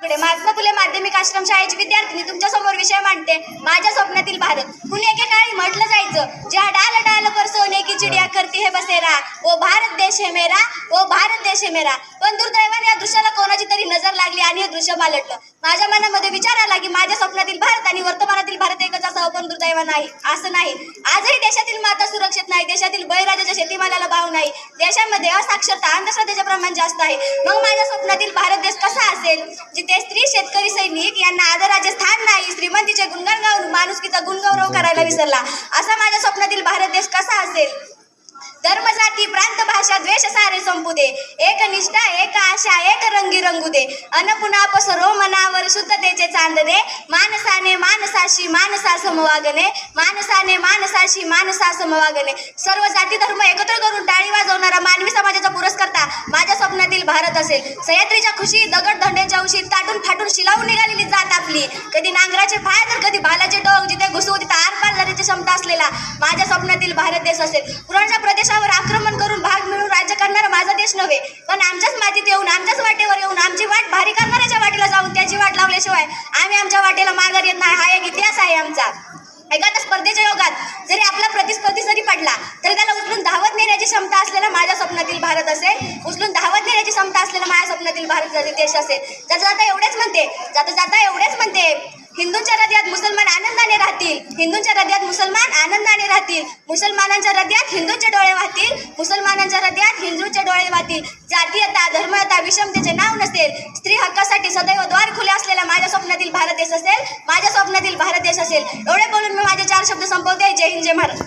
महात्मा फुले माध्यमिक आश्रम शाळेची विद्यार्थिनी तुमच्या समोर विषय मांडते माझ्या स्वप्नातील भारत. कुणी एकेकाळी म्हटलं जायचं ज्या डाल डाल पर सोने की चिडिया करती है बसेरा वो भारत देश है मेरा, वो भारत देश है मेरा. पण दुर्दैवाने या दृश्याला कोणाची तरी नजर लागली आणि हे दृश्य मालटलं. माझ्या मनामध्ये विचार आला की माझ्या स्वप्नातील भारत आणि वर्तमानातील भारत एकच असावं, पण दुर्दैव नाही, असं नाही. आजही देशातील माता सुरक्षित नाही, देशातील बळीराजाच्या शेतीमालाला भाव नाही, देशामध्ये असाक्षरता अंधश्रद्धेचे प्रमाण जास्त आहे. मग माझ्या स्वप्नातील भारत देश कसा असेल जिथे स्त्री शेतकरी सैनिक यांना आदराचे स्थान नाही, श्रीमंतीचे गुणगान गाऊन माणुसकीचा गुणगौरव करायला विसरला, असा माझ्या स्वप्नातील भारत देश कसा असेल. धर्म जाती प्रांत भाषा द्वेष सारे संपू दे, एक निष्ठा एक आशा एक रंगी रंगू दे, पुन्हा पसरो मनावर शुद्धतेचे चांदणे, माणसाने माणसाशी माणसा समवागणे, माणसाने माणसाशी माणसा समवागणे. सर्व जाती धर्म एकत्र करून टाळी वाजवणारा मानवी समाजाचा पुरस्कर्ता माझ्या स्वप्नातील भारत असेल. सह्याद्रीच्या खुशी दगड धंड्याच्या उशी ताटून फाटून शिलावून निघालेली जात आपली, कधी नांगराचे पाय तर कधी भालाचे डोक, जिथे घुसू तिथे आरपार जाण्याची क्षमता असलेला माझ्या स्वप्नातील भारत देश असेल. पुराणच्या प्रदेशावर आक्रमण करून भाग मिळून राज्य करणारा माझा देश नव्हे, पण आमच्याच मातीत येऊन आमच्याच वाटेवर येऊन आमची वाट भारी करणाऱ्याच्या वाटेला जाऊन त्याची वाट लावल्याशिवाय आम्ही आमच्या वाटेला माघार येत नाही, हा एक इतिहास आहे आमचा. एखाद्या स्पर्धेच्या योगात जरी आपला प्रतिस्पर्धी जरी पडला तरी त्याला उचलून धावत नेण्याची क्षमता असलेला माझ्या स्वप्नातील भारत असेल, उचलून धावत नेण्याची क्षमता असलेला माझ्या स्वप्नातील भारत देश असेल. जाता जाता एवढेच म्हणते हिंदूंच्या हृदयात मुसलमान आनंदाने राहतील, हिंदूंच्या हृदयात मुसलमान आनंदाने राहतील, मुसलमानांच्या हृदयात हिंदूंचे डोळे वाहतील, मुसलमानांच्या हृदयात हिंदूंचे डोळे वाहतील. जातीयता धर्मयता विषमतेचे नाव नसेल, स्त्री हक्कासाठी सदैव द्वार खुले असलेला माझ्या स्वप्नातील भारत देश असेल, माझ्या स्वप्नातील भारत देश असेल. एवढे बोलून मी माझे 4 शब्द संपवते. जय हिंद, जय महाराष्ट्र.